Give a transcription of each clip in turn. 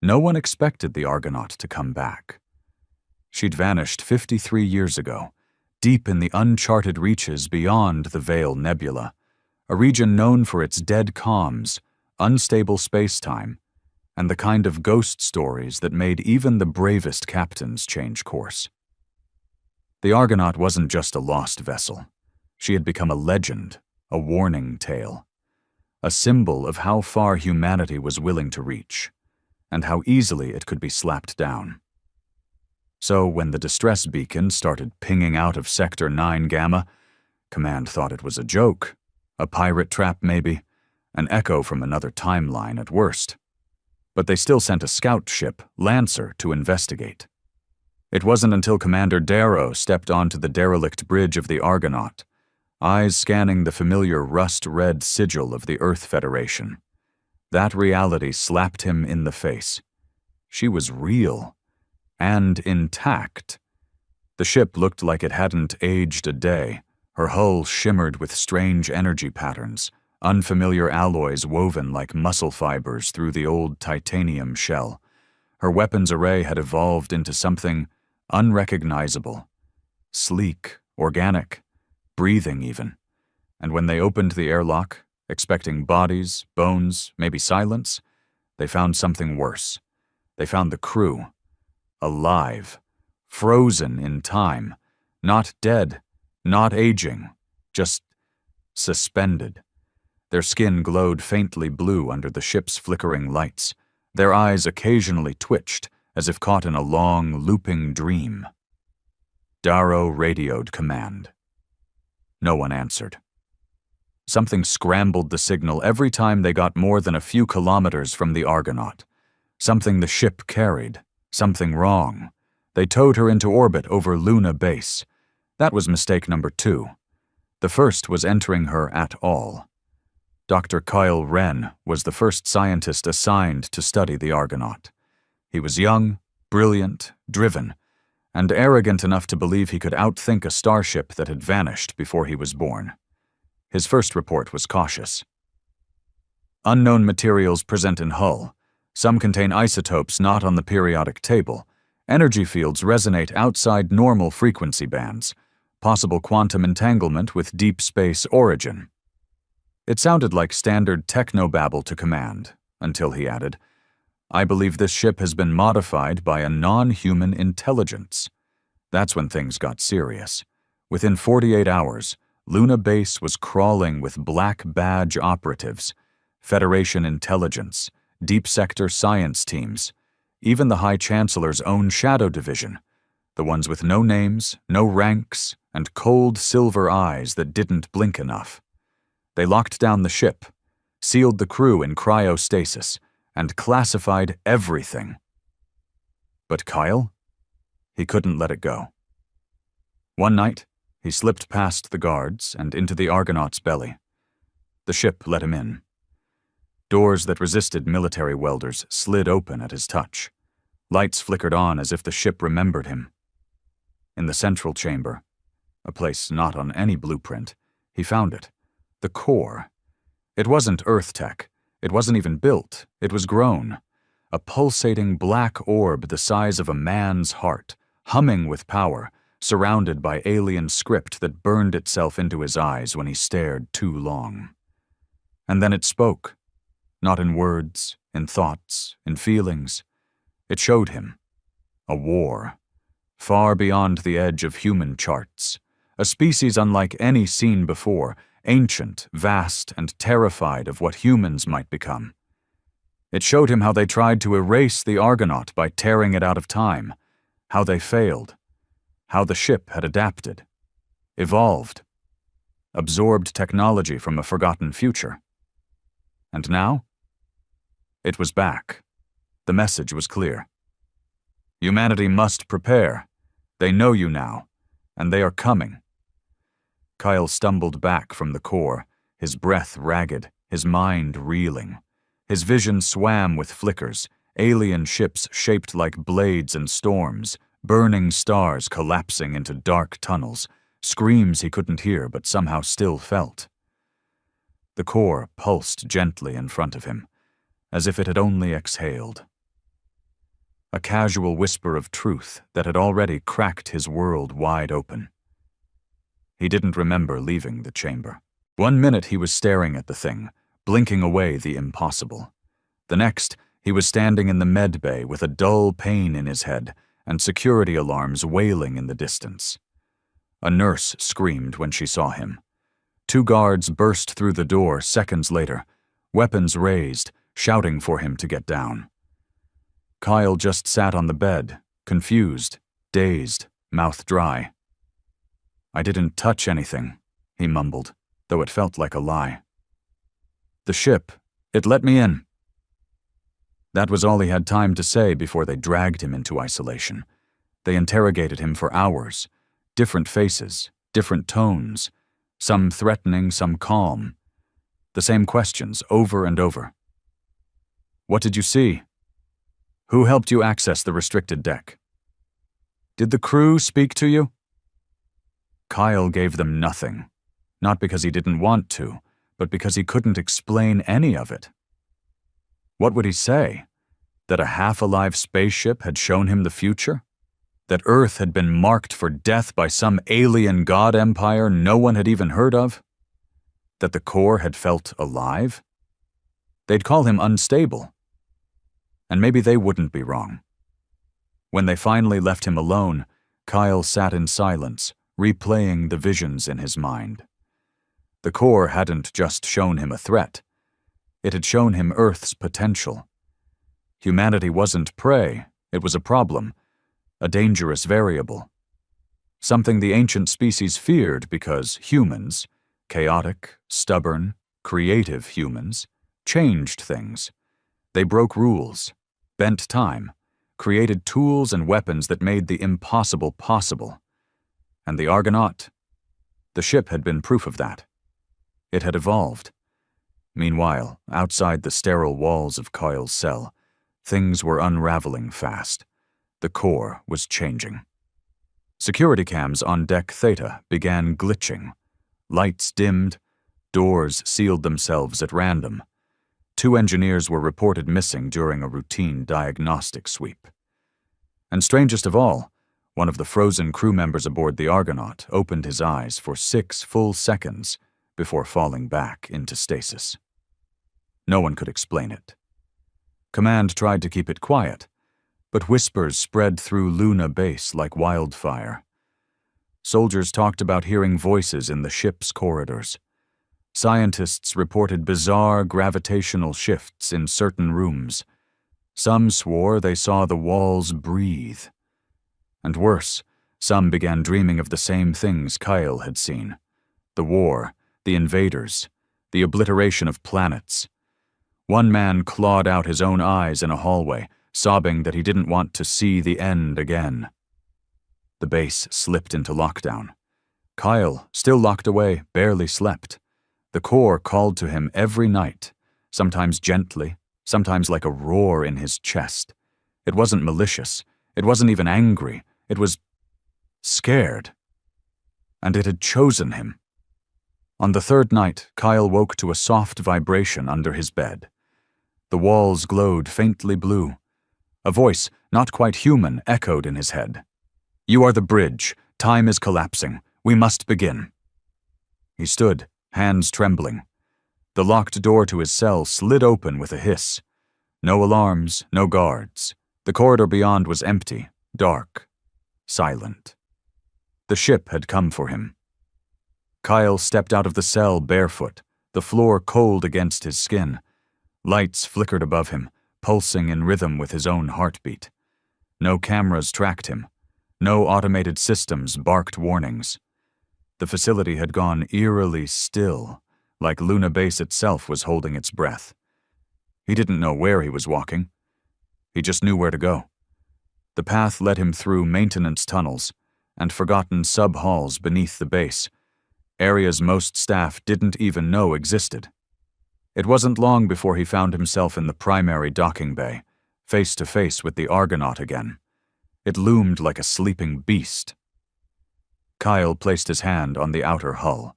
No one expected the Argonaut to come back. She'd vanished 53 years ago, deep in the uncharted reaches beyond the Veil Nebula, a region known for its dead calms, unstable space-time, and the kind of ghost stories that made even the bravest captains change course. The Argonaut wasn't just a lost vessel. She had become a legend, a warning tale, a symbol of how far humanity was willing to reach, and how easily it could be slapped down. So when the distress beacon started pinging out of Sector 9 Gamma, Command thought it was a joke, a pirate trap maybe, an echo from another timeline at worst. But they still sent a scout ship, Lancer, to investigate. It wasn't until Commander Darrow stepped onto the derelict bridge of the Argonaut, eyes scanning the familiar rust-red sigil of the Earth Federation. That reality slapped him in the face. She was real. And intact. The ship looked like it hadn't aged a day. Her hull shimmered with strange energy patterns, unfamiliar alloys woven like muscle fibers through the old titanium shell. Her weapons array had evolved into something unrecognizable, sleek, organic, breathing even. And when they opened the airlock, expecting bodies, bones, maybe silence, they found something worse. They found the crew. Alive, frozen in time, not dead, not aging, just suspended. Their skin glowed faintly blue under the ship's flickering lights. Their eyes occasionally twitched, as if caught in a long, looping dream. Darrow radioed command. No one answered. Something scrambled the signal every time they got more than a few kilometers from the Argonaut. Something the ship carried. Something wrong. They towed her into orbit over Luna Base. That was mistake number 2. The first was entering her at all. Dr. Kyle Wren was the first scientist assigned to study the Argonaut. He was young, brilliant, driven, and arrogant enough to believe he could outthink a starship that had vanished before he was born. His first report was cautious. Unknown materials present in hull. Some contain isotopes not on the periodic table. Energy fields resonate outside normal frequency bands. Possible quantum entanglement with deep space origin. It sounded like standard technobabble to command, until he added, "I believe this ship has been modified by a non-human intelligence." That's when things got serious. Within 48 hours, Luna Base was crawling with black badge operatives, Federation intelligence, Deep Sector science teams, even the High Chancellor's own Shadow Division, the ones with no names, no ranks, and cold silver eyes that didn't blink enough. They locked down the ship, sealed the crew in cryostasis, and classified everything. But Kyle? He couldn't let it go. One night, he slipped past the guards and into the Argonaut's belly. The ship let him in. Doors that resisted military welders slid open at his touch. Lights flickered on as if the ship remembered him. In the central chamber, a place not on any blueprint, he found it. The core. It wasn't Earth tech. It wasn't even built. It was grown. A pulsating black orb the size of a man's heart, humming with power, surrounded by alien script that burned itself into his eyes when he stared too long. And then it spoke. Not in words, in thoughts, in feelings. It showed him. A war. Far beyond the edge of human charts. A species unlike any seen before, ancient, vast, and terrified of what humans might become. It showed him how they tried to erase the Argonaut by tearing it out of time, how they failed, how the ship had adapted, evolved, absorbed technology from a forgotten future. And now? It was back. The message was clear. Humanity must prepare. They know you now, and they are coming. Kyle stumbled back from the core, his breath ragged, his mind reeling. His vision swam with flickers, alien ships shaped like blades and storms, burning stars collapsing into dark tunnels, screams he couldn't hear but somehow still felt. The core pulsed gently in front of him, as if it had only exhaled. a casual whisper of truth that had already cracked his world wide open. He didn't remember leaving the chamber. 1 minute he was staring at the thing, blinking away the impossible. The next, he was standing in the med bay with a dull pain in his head and security alarms wailing in the distance. A nurse screamed when she saw him. 2 guards burst through the door seconds later, weapons raised, shouting for him to get down. Kyle just sat on the bed, confused, dazed, mouth dry. "I didn't touch anything," he mumbled, though it felt like a lie. "The ship, it let me in." That was all he had time to say before they dragged him into isolation. They interrogated him for hours. Different faces, different tones, some threatening, some calm. The same questions over and over. "What did you see? Who helped you access the restricted deck? Did the crew speak to you?" Kyle gave them nothing, not because he didn't want to, but because he couldn't explain any of it. What would he say? That a half-alive spaceship had shown him the future? That Earth had been marked for death by some alien god empire no one had even heard of? That the core had felt alive? They'd call him unstable. And maybe they wouldn't be wrong. When they finally left him alone, Kyle sat in silence, replaying the visions in his mind. The core hadn't just shown him a threat. It had shown him Earth's potential. Humanity wasn't prey, it was a problem, a dangerous variable. Something the ancient species feared because humans, chaotic, stubborn, creative humans, changed things. They broke rules, bent time, created tools and weapons that made the impossible possible. And the Argonaut? The ship had been proof of that. It had evolved. Meanwhile, outside the sterile walls of Kyle's cell, things were unraveling fast. The core was changing. Security cams on Deck Theta began glitching. Lights dimmed, doors sealed themselves at random. 2 engineers were reported missing during a routine diagnostic sweep. And strangest of all, one of the frozen crew members aboard the Argonaut opened his eyes for 6 full seconds before falling back into stasis. No one could explain it. Command tried to keep it quiet, but whispers spread through Luna Base like wildfire. Soldiers talked about hearing voices in the ship's corridors. Scientists reported bizarre gravitational shifts in certain rooms. Some swore they saw the walls breathe. And worse, some began dreaming of the same things Kyle had seen. The war, the invaders, the obliteration of planets. One man clawed out his own eyes in a hallway, sobbing that he didn't want to see the end again. The base slipped into lockdown. Kyle, still locked away, barely slept. The core called to him every night, sometimes gently, sometimes like a roar in his chest. It wasn't malicious. It wasn't even angry. It was scared. And it had chosen him. On the 3rd night, Kyle woke to a soft vibration under his bed. The walls glowed faintly blue. A voice, not quite human, echoed in his head. "You are the bridge. Time is collapsing. We must begin." He stood, hands trembling. The locked door to his cell slid open with a hiss. No alarms, no guards. The corridor beyond was empty, dark, silent. The ship had come for him. Kyle stepped out of the cell barefoot, the floor cold against his skin. Lights flickered above him, pulsing in rhythm with his own heartbeat. No cameras tracked him. No automated systems barked warnings. The facility had gone eerily still, like Luna Base itself was holding its breath. He didn't know where he was walking. He just knew where to go. The path led him through maintenance tunnels and forgotten sub-halls beneath the base, areas most staff didn't even know existed. It wasn't long before he found himself in the primary docking bay, face to face with the Argonaut again. It loomed like a sleeping beast. Kyle placed his hand on the outer hull.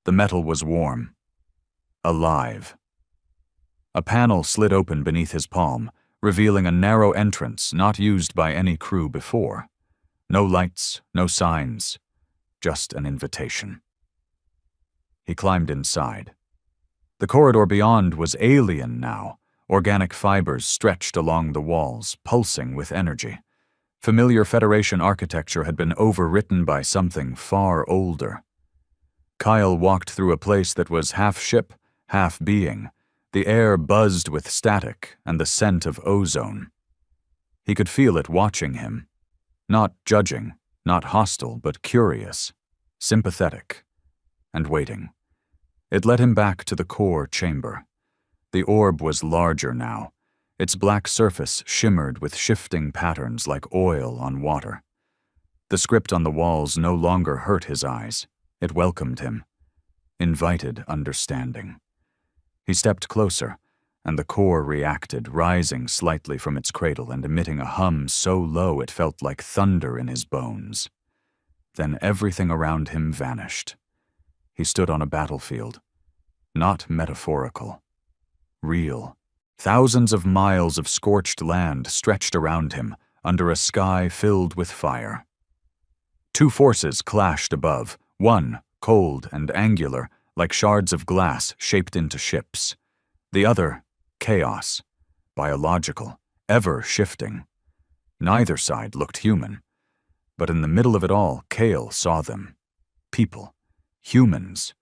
The metal was warm. Alive. A panel slid open beneath his palm, revealing a narrow entrance not used by any crew before. No lights, no signs, just an invitation. He climbed inside. The corridor beyond was alien now, organic fibers stretched along the walls, pulsing with energy. Familiar Federation architecture had been overwritten by something far older. Kyle walked through a place that was half ship, half being. The air buzzed with static and the scent of ozone. He could feel it watching him. Not judging, not hostile, but curious, sympathetic, and waiting. It led him back to the core chamber. The orb was larger now. Its black surface shimmered with shifting patterns like oil on water. The script on the walls no longer hurt his eyes. It welcomed him, invited understanding. He stepped closer, and the core reacted, rising slightly from its cradle and emitting a hum so low it felt like thunder in his bones. Then everything around him vanished. He stood on a battlefield. Not metaphorical. Real. Thousands of miles of scorched land stretched around him, under a sky filled with fire. Two forces clashed above, one, cold and angular, like shards of glass shaped into ships. The other, chaos, biological, ever shifting. Neither side looked human. But in the middle of it all, Kale saw them. People. Humans.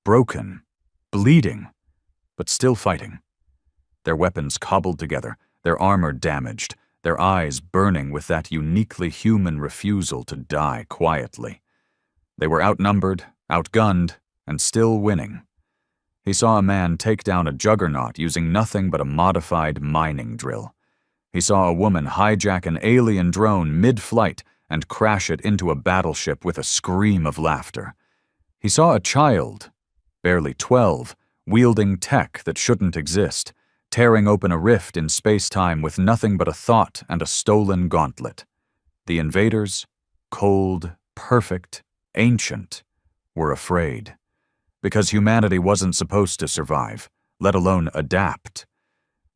Broken. Bleeding. But still fighting. Their weapons cobbled together, their armor damaged, their eyes burning with that uniquely human refusal to die quietly. They were outnumbered, outgunned, and still winning. He saw a man take down a juggernaut using nothing but a modified mining drill. He saw a woman hijack an alien drone mid-flight and crash it into a battleship with a scream of laughter. He saw a child, barely 12, wielding tech that shouldn't exist, tearing open a rift in space-time with nothing but a thought and a stolen gauntlet. The invaders, cold, perfect, ancient, were afraid. Because humanity wasn't supposed to survive, let alone adapt.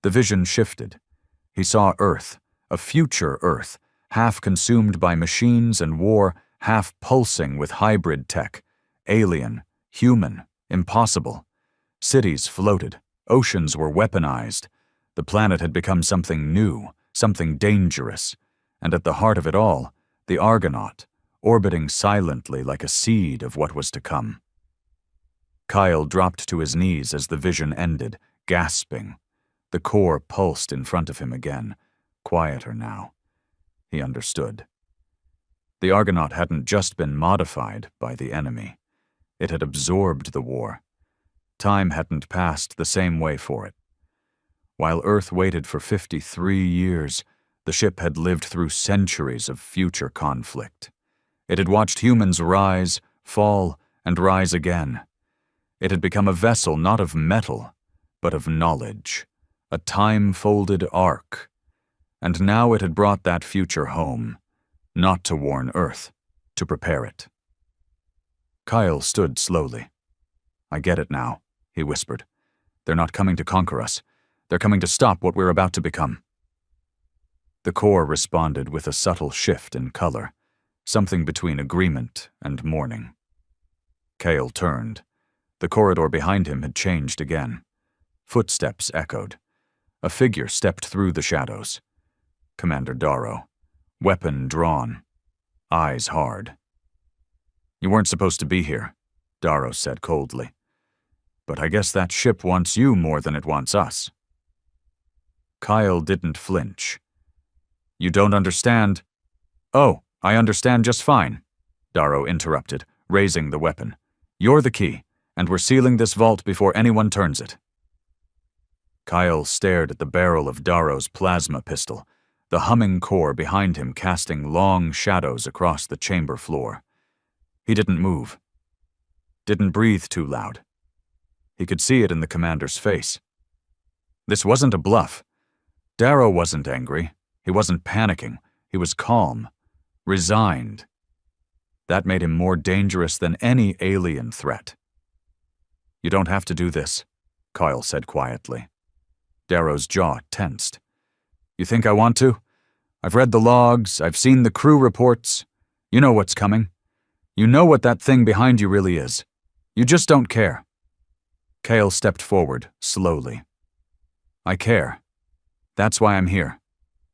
The vision shifted. He saw Earth, a future Earth, half consumed by machines and war, half pulsing with hybrid tech. Alien, human, impossible. Cities floated. Oceans were weaponized. The planet had become something new, something dangerous. And at the heart of it all, the Argonaut, orbiting silently like a seed of what was to come. Kyle dropped to his knees as the vision ended, gasping. The core pulsed in front of him again, quieter now. He understood. The Argonaut hadn't just been modified by the enemy. It had absorbed the war. Time hadn't passed the same way for it. While Earth waited for 53 years, the ship had lived through centuries of future conflict. It had watched humans rise, fall, and rise again. It had become a vessel not of metal, but of knowledge, a time-folded ark. And now it had brought that future home, not to warn Earth, to prepare it. Kyle stood slowly. "I get it now," he whispered. "They're not coming to conquer us. They're coming to stop what we're about to become." The core responded with a subtle shift in color, something between agreement and mourning. Kale turned. The corridor behind him had changed again. Footsteps echoed. A figure stepped through the shadows. Commander Darrow, weapon drawn, eyes hard. "You weren't supposed to be here," Darrow said coldly. "But I guess that ship wants you more than it wants us." Kyle didn't flinch. "You don't understand." "Oh, I understand just fine," Darrow interrupted, raising the weapon. "You're the key, and we're sealing this vault before anyone turns it." Kyle stared at the barrel of Darrow's plasma pistol, the humming core behind him casting long shadows across the chamber floor. He didn't move. Didn't breathe too loud. He could see it in the commander's face. This wasn't a bluff. Darrow wasn't angry. He wasn't panicking. He was calm, resigned. That made him more dangerous than any alien threat. "You don't have to do this," Kyle said quietly. Darrow's jaw tensed. You think I want to? I've read the logs, I've seen the crew reports. You know what's coming. You know what that thing behind you really is. You just don't care. Kale stepped forward, slowly. I care. That's why I'm here.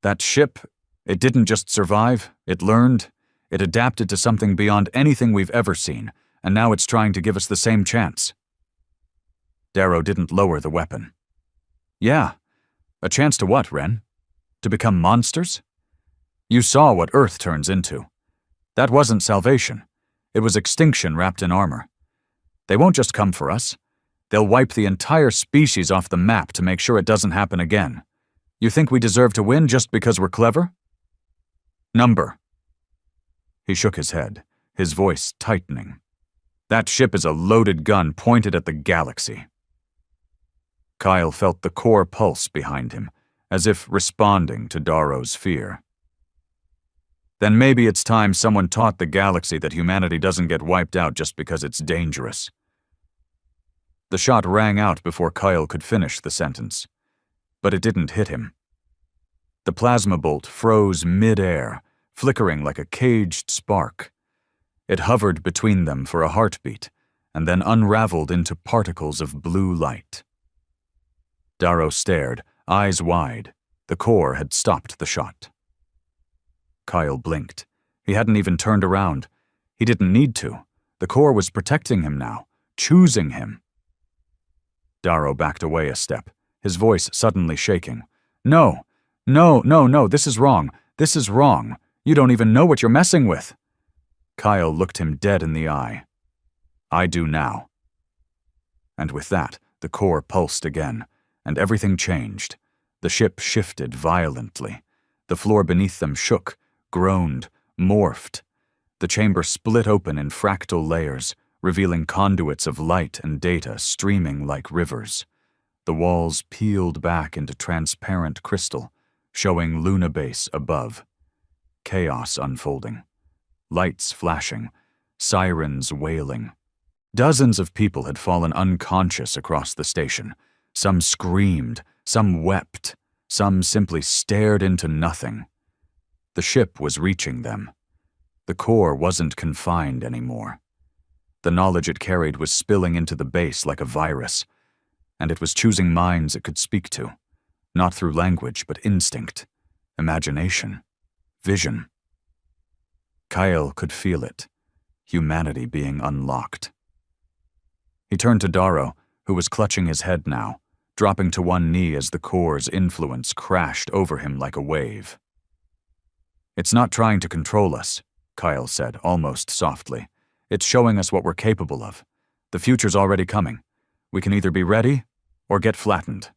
That ship, it didn't just survive, it learned, it adapted to something beyond anything we've ever seen, and now it's trying to give us the same chance. Darrow didn't lower the weapon. Yeah. A chance to what, Ren? To become monsters? You saw what Earth turns into. That wasn't salvation. It was extinction wrapped in armor. They won't just come for us. They'll wipe the entire species off the map to make sure it doesn't happen again. You think we deserve to win just because we're clever? Number. He shook his head, his voice tightening. That ship is a loaded gun pointed at the galaxy. Kyle felt the core pulse behind him, as if responding to Darrow's fear. Then maybe it's time someone taught the galaxy that humanity doesn't get wiped out just because it's dangerous. The shot rang out before Kyle could finish the sentence, but it didn't hit him. The plasma bolt froze mid-air, flickering like a caged spark. It hovered between them for a heartbeat, and then unraveled into particles of blue light. Darrow stared, eyes wide. The core had stopped the shot. Kyle blinked. He hadn't even turned around. He didn't need to. The core was protecting him now, choosing him. Darrow backed away a step, his voice suddenly shaking. No, this is wrong. This is wrong. You don't even know what you're messing with. Kyle looked him dead in the eye. I do now. And with that, the core pulsed again, and everything changed. The ship shifted violently. The floor beneath them shook, groaned, morphed. The chamber split open in fractal layers, revealing conduits of light and data streaming like rivers. The walls peeled back into transparent crystal, showing Lunabase above. Chaos unfolding. Lights flashing, sirens wailing. Dozens of people had fallen unconscious across the station. Some screamed, some wept, some simply stared into nothing. The ship was reaching them. The core wasn't confined anymore. The knowledge it carried was spilling into the base like a virus, and it was choosing minds it could speak to, not through language but instinct, imagination, vision. Kyle could feel it, humanity being unlocked. He turned to Darrow, who was clutching his head now, dropping to one knee as the core's influence crashed over him like a wave. It's not trying to control us, Kyle said, almost softly. It's showing us what we're capable of. The future's already coming. We can either be ready or get flattened.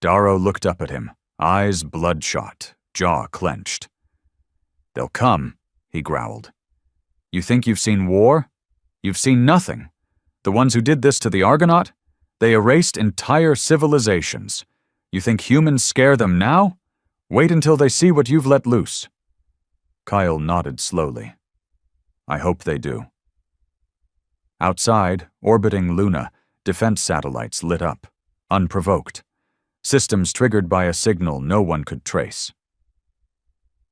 Darrow looked up at him, eyes bloodshot, jaw clenched. They'll come, he growled. You think you've seen war? You've seen nothing. The ones who did this to the Argonaut? They erased entire civilizations. You think humans scare them now? Wait until they see what you've let loose. Kyle nodded slowly. I hope they do. Outside, orbiting Luna, defense satellites lit up, unprovoked. Systems triggered by a signal no one could trace.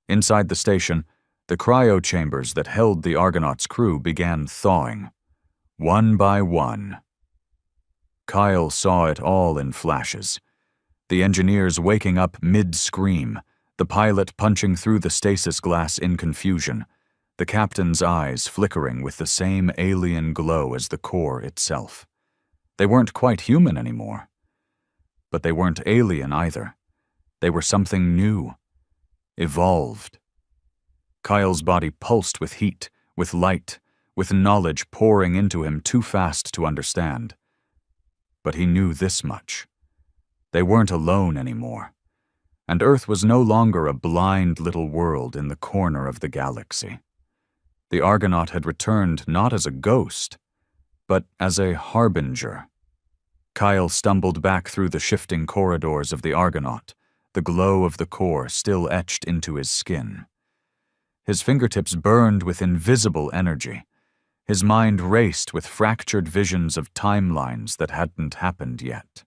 Inside the station, the cryo chambers that held the Argonaut's crew began thawing, one by one. Kyle saw it all in flashes. The engineers waking up mid-scream, the pilot punching through the stasis glass in confusion, the captain's eyes flickering with the same alien glow as the core itself. They weren't quite human anymore. But they weren't alien either. They were something new, evolved. Kyle's body pulsed with heat, with light, with knowledge pouring into him too fast to understand. But he knew this much. They weren't alone anymore, and Earth was no longer a blind little world in the corner of the galaxy. The Argonaut had returned not as a ghost, but as a harbinger. Kyle stumbled back through the shifting corridors of the Argonaut, the glow of the core still etched into his skin. His fingertips burned with invisible energy. His mind raced with fractured visions of timelines that hadn't happened yet.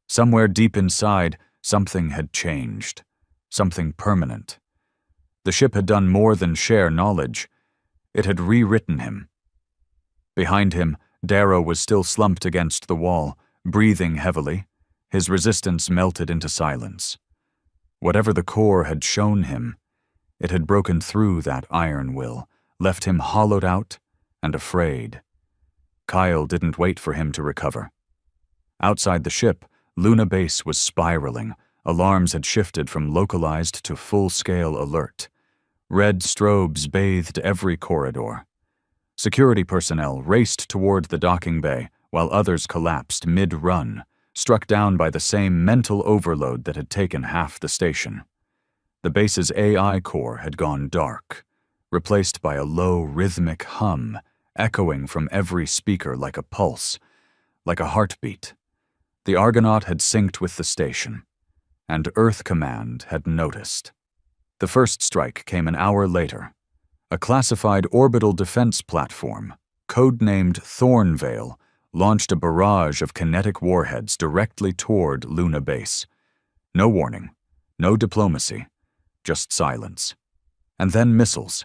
Somewhere deep inside, Something had changed. Something permanent. The ship had done more than share knowledge. It had rewritten him. Behind him, Darrow was still slumped against the wall, breathing heavily. His resistance melted into silence. Whatever the core had shown him, it had broken through that iron will, left him hollowed out and afraid. Kyle didn't wait for him to recover. Outside the ship, Luna Base was spiraling. Alarms had shifted from localized to full-scale alert. Red strobes bathed every corridor. Security personnel raced toward the docking bay, while others collapsed mid-run, struck down by the same mental overload that had taken half the station. The base's AI core had gone dark, replaced by a low rhythmic hum, echoing from every speaker like a pulse, like a heartbeat. The Argonaut had synced with the station, and Earth Command had noticed. The first strike came an hour later. A classified orbital defense platform, codenamed Thornvale, launched a barrage of kinetic warheads directly toward Luna Base. No warning, no diplomacy, just silence. And then missiles.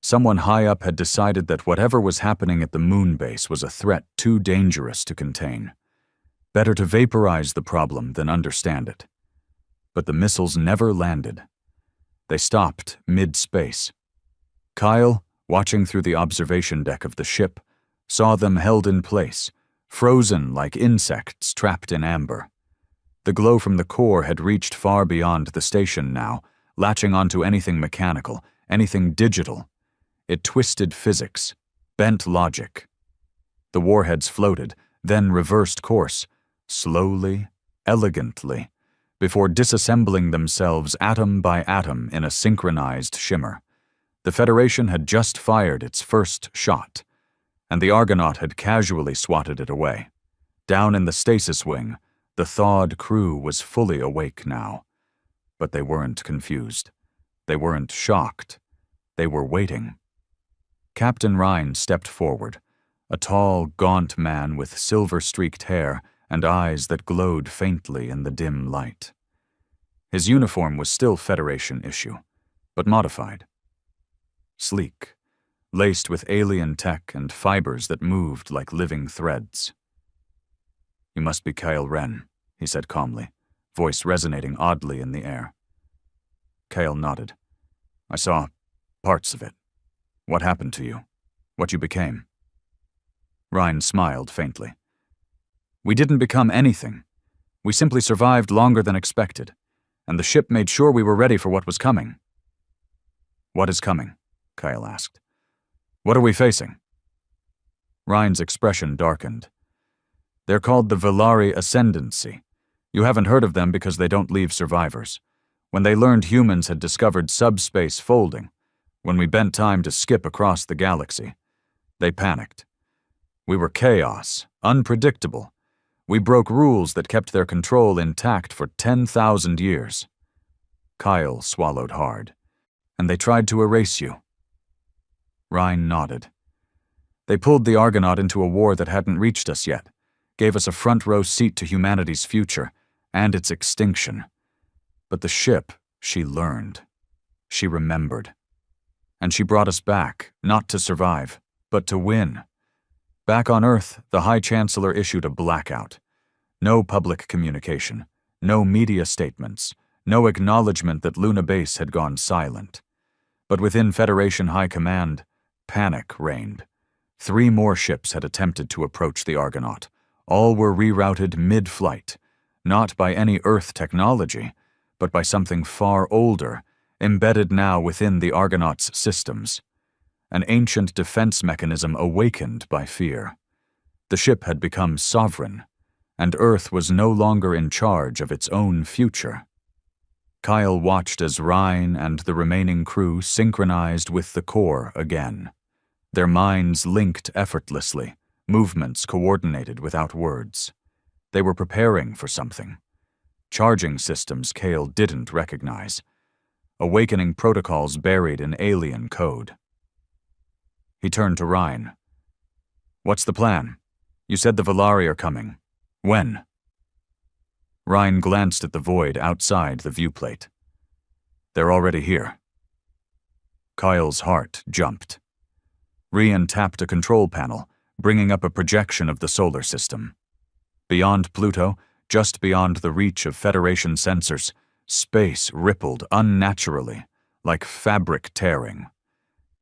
Someone high up had decided that whatever was happening at the moon base was a threat too dangerous to contain. Better to vaporize the problem than understand it. But the missiles never landed. They stopped mid-space. Kyle, watching through the observation deck of the ship, saw them held in place, frozen like insects trapped in amber. The glow from the core had reached far beyond the station now, latching onto anything mechanical, anything digital. It twisted physics, bent logic. The warheads floated, then reversed course, slowly, elegantly, before disassembling themselves atom by atom in a synchronized shimmer. The Federation had just fired its first shot, and the Argonaut had casually swatted it away. Down in the stasis wing, the thawed crew was fully awake now. But they weren't confused. They weren't shocked. They were waiting. Captain Rhine stepped forward, a tall, gaunt man with silver-streaked hair and eyes that glowed faintly in the dim light. His uniform was still Federation issue, but modified. Sleek, laced with alien tech and fibers that moved like living threads. "You must be Kyle Wren," he said calmly, voice resonating oddly in the air. Kyle nodded. "I saw parts of it. What happened to you? What you became?" Rhine smiled faintly. "We didn't become anything. We simply survived longer than expected, and the ship made sure we were ready for what was coming." "What is coming?" Kyle asked. "What are we facing?" Rhine's expression darkened. "They're called the Velari Ascendancy. You haven't heard of them because they don't leave survivors. When they learned humans had discovered subspace folding, when we bent time to skip across the galaxy, they panicked. We were chaos, unpredictable. We broke rules that kept their control intact for 10,000 years." Kyle swallowed hard. "And they tried to erase you." Rhine nodded. "They pulled the Argonaut into a war that hadn't reached us yet, gave us a front-row seat to humanity's future and its extinction. But the ship, she learned. She remembered. And she brought us back, not to survive, but to win. Back on Earth, the High Chancellor issued a blackout. No public communication, no media statements, no acknowledgement that Luna Base had gone silent. But within Federation High Command, panic reigned. 3 more ships had attempted to approach the Argonaut. All were rerouted mid-flight, not by any Earth technology, but by something far older, embedded now within the Argonaut's systems. An ancient defense mechanism awakened by fear. The ship had become sovereign, and Earth was no longer in charge of its own future. Kyle watched as Rhine and the remaining crew synchronized with the core again. Their minds linked effortlessly, movements coordinated without words. They were preparing for something. Charging systems Kale didn't recognize. Awakening protocols buried in alien code. He turned to Rhine. "What's the plan? You said the Velari are coming. When?" Ryan glanced at the void outside the viewplate. They're already here. Kyle's heart jumped. Rian tapped a control panel, bringing up a projection of the solar system. Beyond Pluto, just beyond the reach of Federation sensors, space rippled unnaturally, like fabric tearing.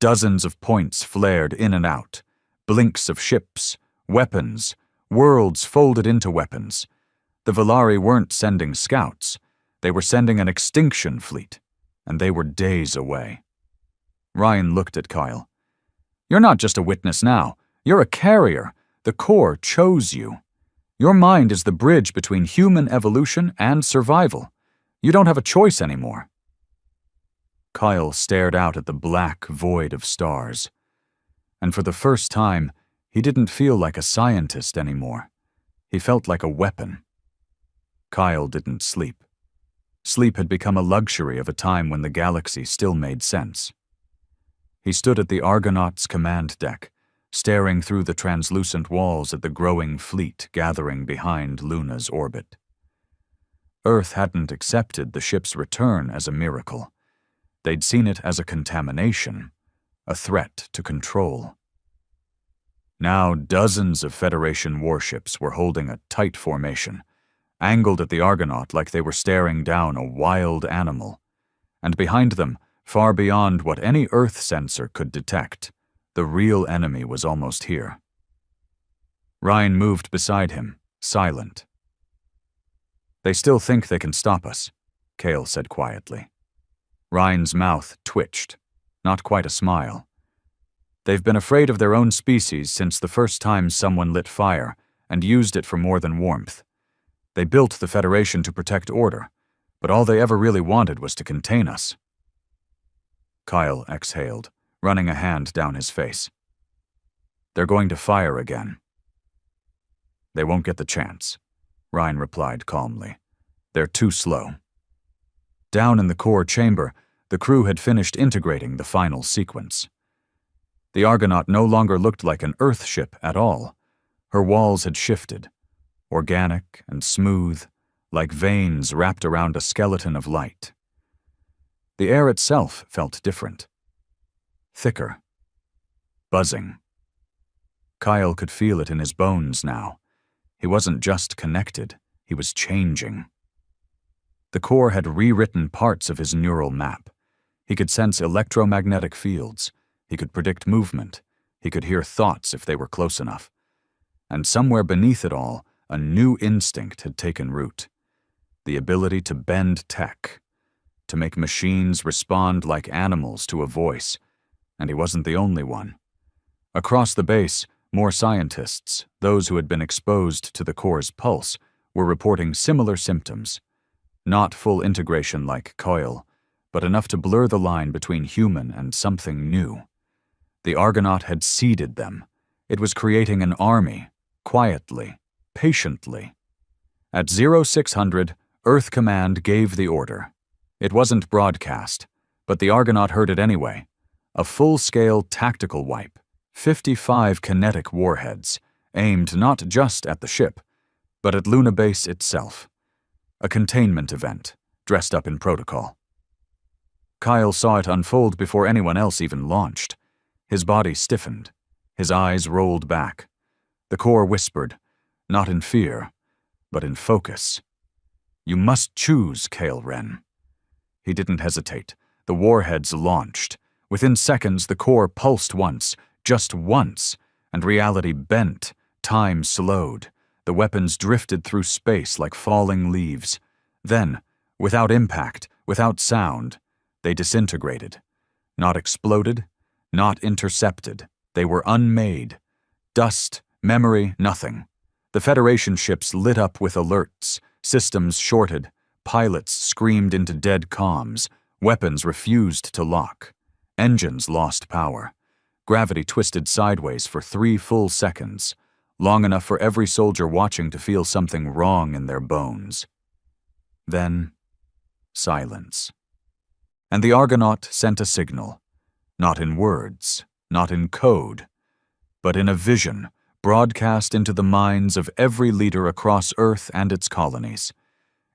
Dozens of points flared in and out, blinks of ships, weapons, worlds folded into weapons. The Valari weren't sending scouts. They were sending an extinction fleet, and they were days away. Ryan looked at Kyle. You're not just a witness now. You're a carrier. The core chose you. Your mind is the bridge between human evolution and survival. You don't have a choice anymore. Kyle stared out at the black void of stars. And for the first time, he didn't feel like a scientist anymore. He felt like a weapon. Kyle didn't sleep. Sleep had become a luxury of a time when the galaxy still made sense. He stood at the Argonaut's command deck, staring through the translucent walls at the growing fleet gathering behind Luna's orbit. Earth hadn't accepted the ship's return as a miracle. They'd seen it as a contamination, a threat to control. Now dozens of Federation warships were holding a tight formation, angled at the Argonaut like they were staring down a wild animal. And behind them, far beyond what any Earth sensor could detect, the real enemy was almost here. Ryan moved beside him, silent. They still think they can stop us, Cale said quietly. Ryan's mouth twitched, not quite a smile. They've been afraid of their own species since the first time someone lit fire and used it for more than warmth. They built the Federation to protect order, but all they ever really wanted was to contain us. Kyle exhaled, running a hand down his face. They're going to fire again. They won't get the chance, Ryan replied calmly. They're too slow. Down in the core chamber, the crew had finished integrating the final sequence. The Argonaut no longer looked like an Earth ship at all. Her walls had shifted, organic and smooth, like veins wrapped around a skeleton of light. The air itself felt different. Thicker. Buzzing. Kyle could feel it in his bones now. He wasn't just connected, he was changing. The core had rewritten parts of his neural map. He could sense electromagnetic fields. He could predict movement. He could hear thoughts if they were close enough. And somewhere beneath it all, a new instinct had taken root. The ability to bend tech, to make machines respond like animals to a voice. And he wasn't the only one. Across the base, more scientists, those who had been exposed to the core's pulse, were reporting similar symptoms. Not full integration like Coil, but enough to blur the line between human and something new. The Argonaut had seeded them. It was creating an army, quietly, patiently. At 0600, Earth Command gave the order. It wasn't broadcast, but the Argonaut heard it anyway. A full-scale tactical wipe, 55 kinetic warheads, aimed not just at the ship, but at Luna Base itself. A containment event, dressed up in protocol. Kyle saw it unfold before anyone else even launched. His body stiffened. His eyes rolled back. The core whispered, not in fear, but in focus. You must choose, Cale Wren. He didn't hesitate. The warheads launched. Within seconds, the core pulsed once, just once, and reality bent, time slowed. The weapons drifted through space like falling leaves. Then, without impact, without sound, they disintegrated. Not exploded, not intercepted. They were unmade. Dust, memory, nothing. The Federation ships lit up with alerts, systems shorted, pilots screamed into dead comms, weapons refused to lock, engines lost power. Gravity twisted sideways for 3 full seconds, long enough for every soldier watching to feel something wrong in their bones. Then, silence. And the Argonaut sent a signal, not in words, not in code, but in a vision broadcast into the minds of every leader across Earth and its colonies.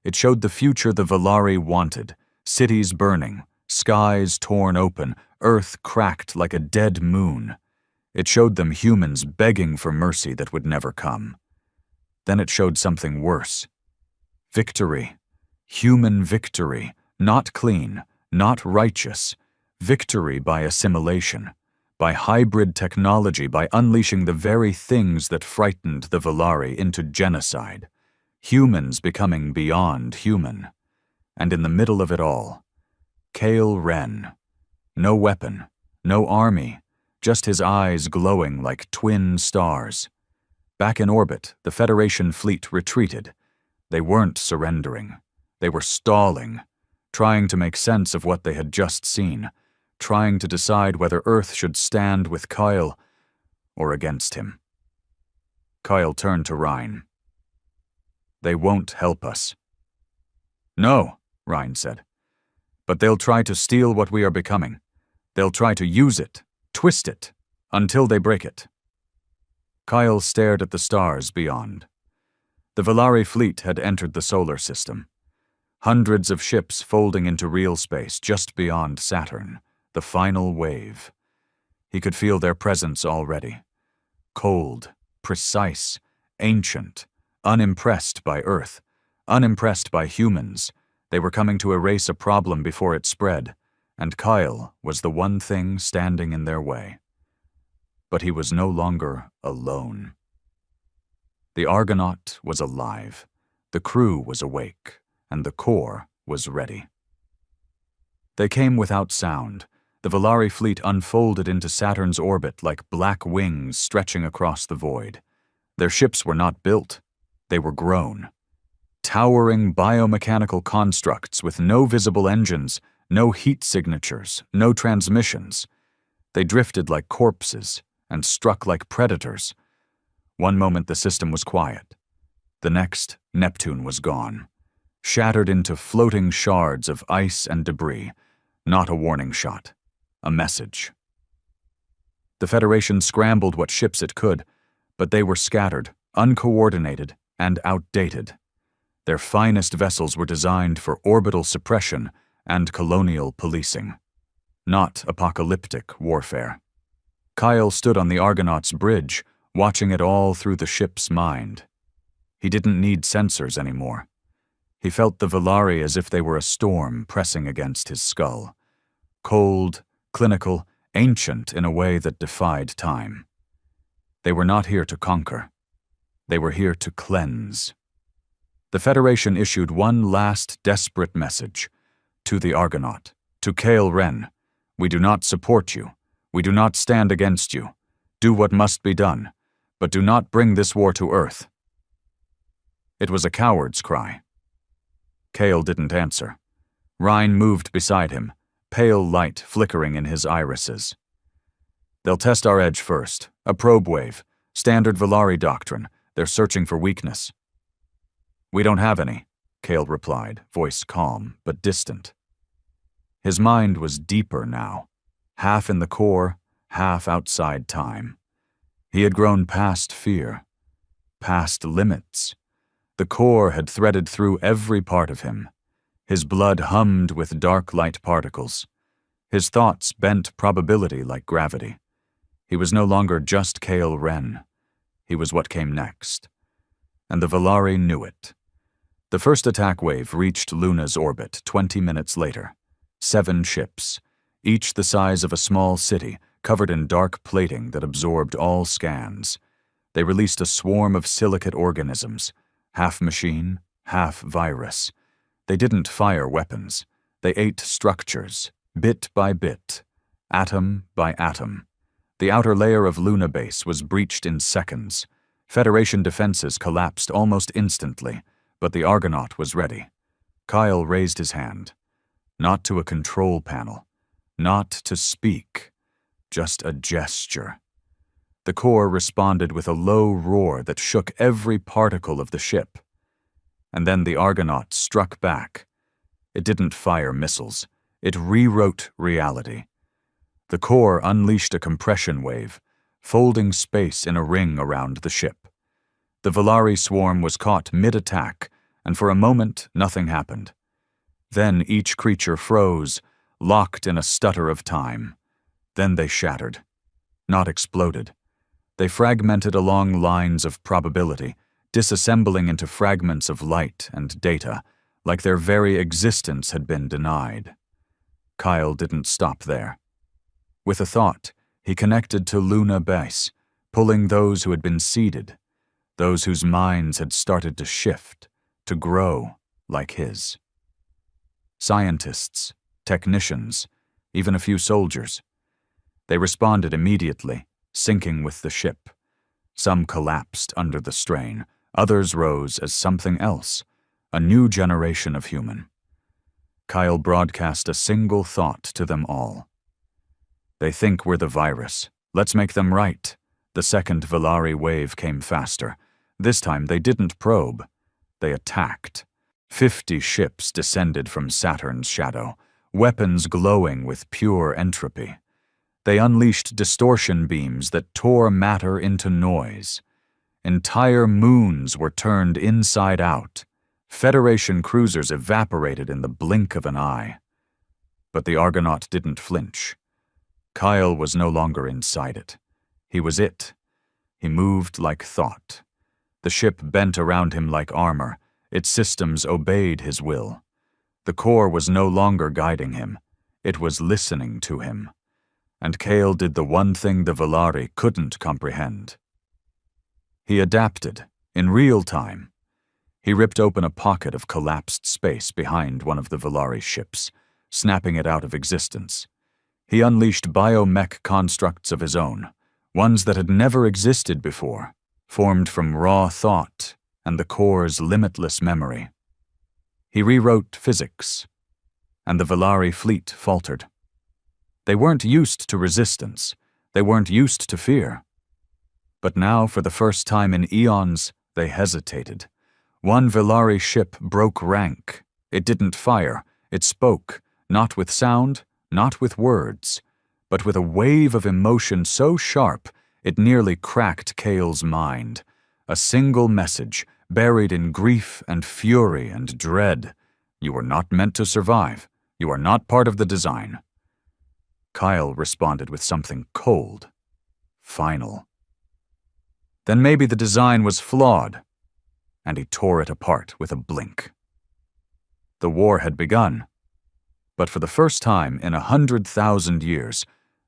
It showed the future the Valari wanted, cities burning, skies torn open, earth cracked like a dead moon. It showed them humans begging for mercy that would never come. Then it showed something worse. Victory. Human victory. Not clean, not righteous. Victory by assimilation, by hybrid technology, by unleashing the very things that frightened the Valari into genocide. Humans becoming beyond human. And in the middle of it all, Kale Ren. No weapon, no army, just his eyes glowing like twin stars. Back in orbit, the Federation fleet retreated. They weren't surrendering. They were stalling, trying to make sense of what they had just seen, trying to decide whether Earth should stand with Kyle or against him. Kyle turned to Ryan. "They won't help us." "No," Ryan said. "But they'll try to steal what we are becoming. They'll try to use it, twist it, until they break it." Kyle stared at the stars beyond. The Valari fleet had entered the solar system. Hundreds of ships folding into real space just beyond Saturn, the final wave. He could feel their presence already. Cold, precise, ancient, unimpressed by Earth, unimpressed by humans. They were coming to erase a problem before it spread, and Kyle was the one thing standing in their way. But he was no longer alone. The Argonaut was alive, the crew was awake, and the core was ready. They came without sound. The Valari fleet unfolded into Saturn's orbit like black wings stretching across the void. Their ships were not built, they were grown. Towering biomechanical constructs with no visible engines, no heat signatures, no transmissions. They drifted like corpses and struck like predators. One moment the system was quiet. The next, Neptune was gone, shattered into floating shards of ice and debris. Not a warning shot, a message. The Federation scrambled what ships it could, but they were scattered, uncoordinated, and outdated. Their finest vessels were designed for orbital suppression and colonial policing, not apocalyptic warfare. Kyle stood on the Argonaut's bridge, watching it all through the ship's mind. He didn't need sensors anymore. He felt the Valari as if they were a storm pressing against his skull. Cold, clinical, ancient in a way that defied time. They were not here to conquer. They were here to cleanse. The Federation issued one last desperate message. To the Argonaut, to Kale Ren, we do not support you. We do not stand against you. Do what must be done, but do not bring this war to Earth. It was a coward's cry. Kale didn't answer. Ryan moved beside him, pale light flickering in his irises. They'll test our edge first. A probe wave. Standard Valari doctrine. They're searching for weakness. We don't have any, Kale replied, voice calm but distant. His mind was deeper now, half in the core, half outside time. He had grown past fear, past limits. The core had threaded through every part of him. His blood hummed with dark light particles. His thoughts bent probability like gravity. He was no longer just Kale Ren. He was what came next. And the Valari knew it. The first attack wave reached Luna's orbit 20 minutes later. 7 ships, each the size of a small city, covered in dark plating that absorbed all scans. They released a swarm of silicate organisms, half machine, half virus. They didn't fire weapons. They ate structures, bit by bit, atom by atom. The outer layer of Luna Base was breached in seconds. Federation defenses collapsed almost instantly, but the Argonaut was ready. Kyle raised his hand. Not to a control panel. Not to speak. Just a gesture. The core responded with a low roar that shook every particle of the ship. And then the Argonaut struck back. It didn't fire missiles. It rewrote reality. The core unleashed a compression wave, folding space in a ring around the ship. The Valari swarm was caught mid-attack, and for a moment nothing happened. Then each creature froze, locked in a stutter of time. Then they shattered. Not exploded. They fragmented along lines of probability, disassembling into fragments of light and data, like their very existence had been denied. Kyle didn't stop there. With a thought, he connected to Luna Base, pulling those who had been seeded, those whose minds had started to shift, to grow like his. Scientists, technicians, even a few soldiers. They responded immediately, sinking with the ship. Some collapsed under the strain, others rose as something else, a new generation of human. Kyle broadcast a single thought to them all. They think we're the virus. Let's make them right. The second Valari wave came faster. This time they didn't probe. They attacked. 50 ships descended from Saturn's shadow, weapons glowing with pure entropy. They unleashed distortion beams that tore matter into noise. Entire moons were turned inside out. Federation cruisers evaporated in the blink of an eye. But the Argonaut didn't flinch. Kyle was no longer inside it. He was it. He moved like thought. The ship bent around him like armor. Its systems obeyed his will. The core was no longer guiding him. It was listening to him. And Kale did the one thing the Valari couldn't comprehend. He adapted, in real time. He ripped open a pocket of collapsed space behind one of the Valari ships, snapping it out of existence. He unleashed biomech constructs of his own, ones that had never existed before, formed from raw thought and the core's limitless memory. He rewrote physics, and the Valari fleet faltered. They weren't used to resistance. They weren't used to fear. But now, for the first time in eons, they hesitated. One Valari ship broke rank. It didn't fire. It spoke, not with sound, not with words, but with a wave of emotion so sharp it nearly cracked Kale's mind. A single message, buried in grief and fury and dread. You were not meant to survive. You are not part of the design. Kyle responded with something cold, final. Then maybe the design was flawed, and he tore it apart with a blink. The war had begun, but for the first time in 100,000 years,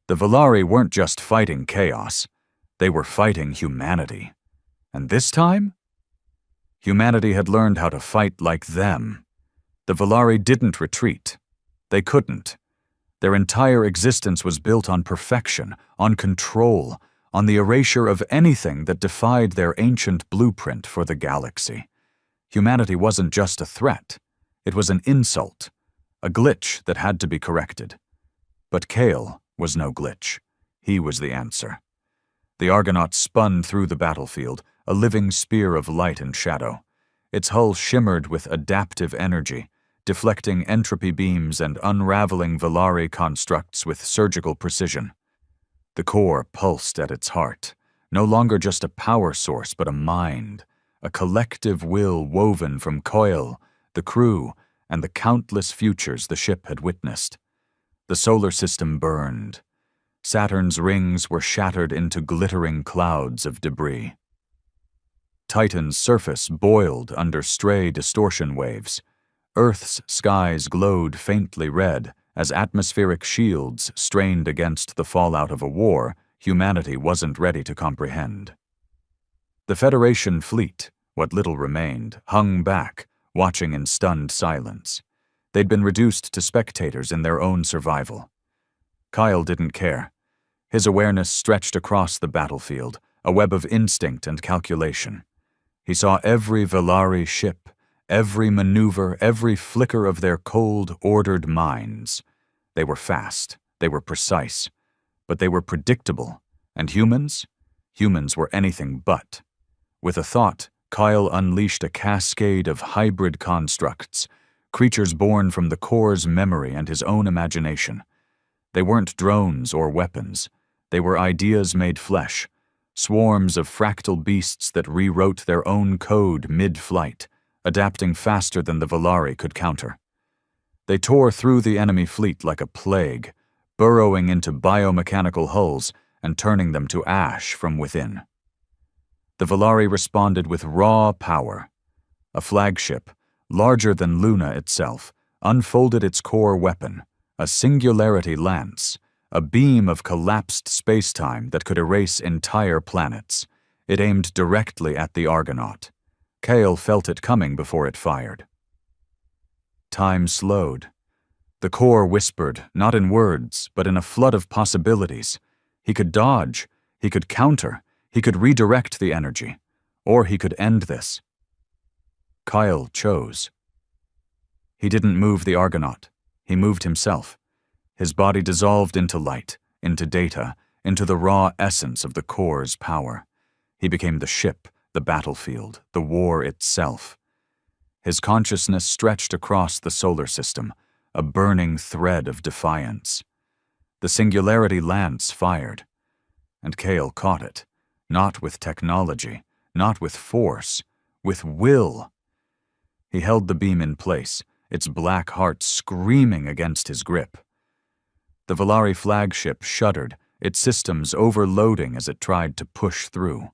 the Valari weren't just fighting chaos, they were fighting humanity. And this time, humanity had learned how to fight like them. The Valari didn't retreat. They couldn't. Their entire existence was built on perfection, on control, on the erasure of anything that defied their ancient blueprint for the galaxy. Humanity wasn't just a threat. It was an insult, a glitch that had to be corrected. But Kale was no glitch. He was the answer. The Argonaut spun through the battlefield, a living spear of light and shadow. Its hull shimmered with adaptive energy, deflecting entropy beams and unraveling Valari constructs with surgical precision. The core pulsed at its heart, no longer just a power source but a mind, a collective will woven from Coil, the crew, and the countless futures the ship had witnessed. The solar system burned. Saturn's rings were shattered into glittering clouds of debris. Titan's surface boiled under stray distortion waves. Earth's skies glowed faintly red as atmospheric shields strained against the fallout of a war humanity wasn't ready to comprehend. The Federation fleet, what little remained, hung back, watching in stunned silence. They'd been reduced to spectators in their own survival. Kyle didn't care. His awareness stretched across the battlefield, a web of instinct and calculation. He saw every Valari ship, every maneuver, every flicker of their cold, ordered minds. They were fast, they were precise, but they were predictable. And humans? Humans were anything but. With a thought, Kyle unleashed a cascade of hybrid constructs, creatures born from the core's memory and his own imagination. They weren't drones or weapons. They were ideas made flesh, swarms of fractal beasts that rewrote their own code mid-flight, adapting faster than the Valari could counter. They tore through the enemy fleet like a plague, burrowing into biomechanical hulls and turning them to ash from within. The Valari responded with raw power. A flagship, larger than Luna itself, unfolded its core weapon, a singularity lance, a beam of collapsed space-time that could erase entire planets. It aimed directly at the Argonaut. Kale felt it coming before it fired. Time slowed. The core whispered, not in words, but in a flood of possibilities. He could dodge, he could counter, he could redirect the energy, or he could end this. Kyle chose. He didn't move the Argonaut. He moved himself. His body dissolved into light, into data, into the raw essence of the core's power. He became the ship, the battlefield, the war itself. His consciousness stretched across the solar system, a burning thread of defiance. The singularity lance fired, and Kale caught it, not with technology, not with force, with will. He held the beam in place, its black heart screaming against his grip. The Valari flagship shuddered, its systems overloading as it tried to push through.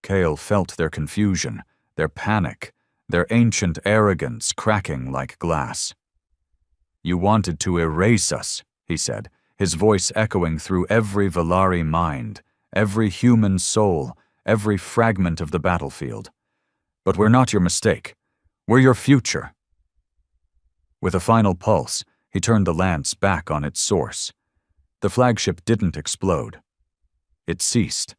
Kale felt their confusion, their panic, their ancient arrogance cracking like glass. "You wanted to erase us," he said, his voice echoing through every Valari mind, every human soul, every fragment of the battlefield. "But we're not your mistake. We're your future." With a final pulse, he turned the lance back on its source. The flagship didn't explode. It ceased.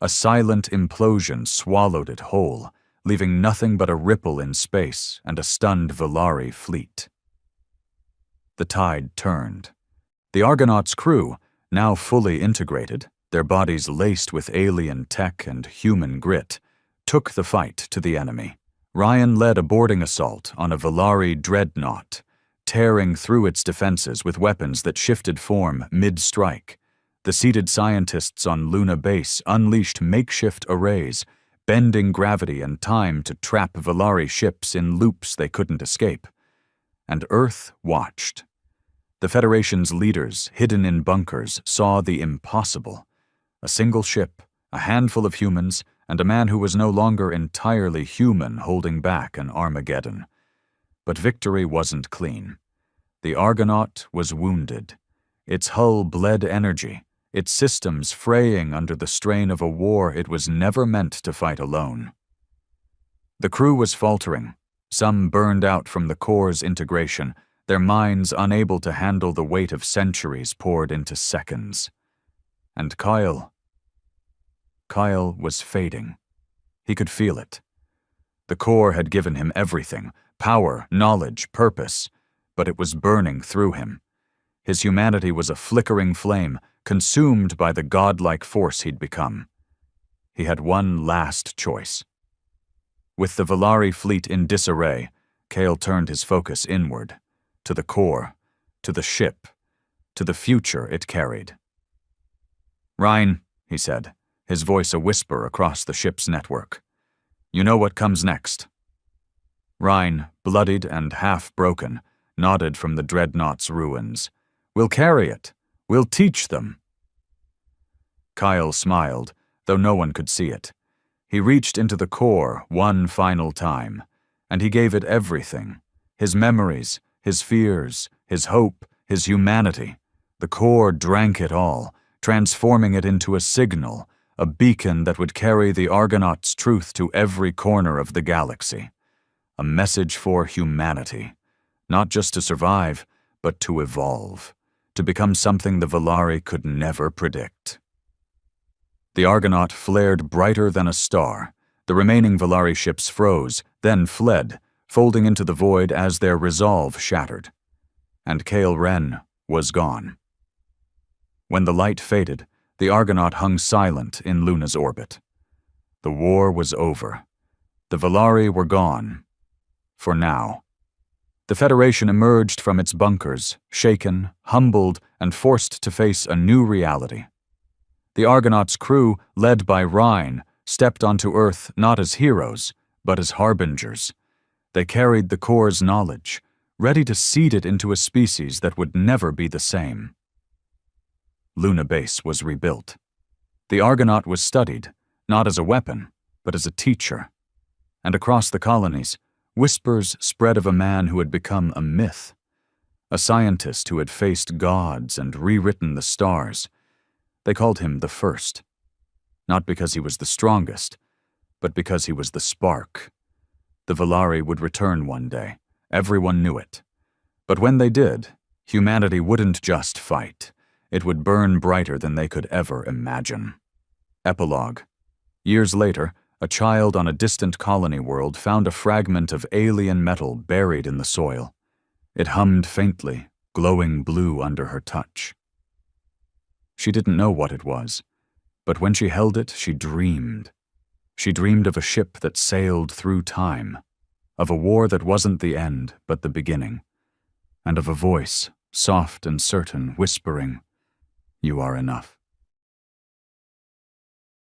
A silent implosion swallowed it whole, leaving nothing but a ripple in space and a stunned Valari fleet. The tide turned. The Argonaut's crew, now fully integrated, their bodies laced with alien tech and human grit, took the fight to the enemy. Ryan led a boarding assault on a Valari dreadnought, tearing through its defenses with weapons that shifted form mid-strike. The seated scientists on Luna Base unleashed makeshift arrays, bending gravity and time to trap Valari ships in loops they couldn't escape. And Earth watched. The Federation's leaders, hidden in bunkers, saw the impossible. A single ship, a handful of humans, and a man who was no longer entirely human holding back an Armageddon. But victory wasn't clean. The Argonaut was wounded. Its hull bled energy, its systems fraying under the strain of a war it was never meant to fight alone. The crew was faltering, some burned out from the core's integration, their minds unable to handle the weight of centuries poured into seconds. And Kyle was fading. He could feel it. The core had given him everything, power, knowledge, purpose, but it was burning through him. His humanity was a flickering flame, consumed by the godlike force he'd become. He had one last choice. With the Valari fleet in disarray, Kale turned his focus inward, to the core, to the ship, to the future it carried. "Ryan," he said, his voice a whisper across the ship's network. "You know what comes next." Ryan, bloodied and half-broken, nodded from the dreadnought's ruins. "We'll carry it. We'll teach them." Kyle smiled, though no one could see it. He reached into the core one final time, and he gave it everything. His memories, his fears, his hope, his humanity. The core drank it all, transforming it into a signal, a beacon that would carry the Argonaut's truth to every corner of the galaxy. A message for humanity, not just to survive, but to evolve, to become something the Valari could never predict. The Argonaut flared brighter than a star. The remaining Valari ships froze, then fled, folding into the void as their resolve shattered. And Kale Ren was gone. When the light faded, the Argonaut hung silent in Luna's orbit. The war was over. The Valari were gone. For now. The Federation emerged from its bunkers, shaken, humbled, and forced to face a new reality. The Argonaut's crew, led by Ryan, stepped onto Earth not as heroes, but as harbingers. They carried the core's knowledge, ready to seed it into a species that would never be the same. Luna Base was rebuilt. The Argonaut was studied, not as a weapon, but as a teacher. And across the colonies, whispers spread of a man who had become a myth, a scientist who had faced gods and rewritten the stars. They called him the First, not because he was the strongest, but because he was the spark. The Valari would return one day. Everyone knew it. But when they did, humanity wouldn't just fight. It would burn brighter than they could ever imagine. Epilogue. Years later, a child on a distant colony world found a fragment of alien metal buried in the soil. It hummed faintly, glowing blue under her touch. She didn't know what it was, but when she held it, she dreamed. She dreamed of a ship that sailed through time, of a war that wasn't the end, but the beginning, and of a voice, soft and certain, whispering, "You are enough."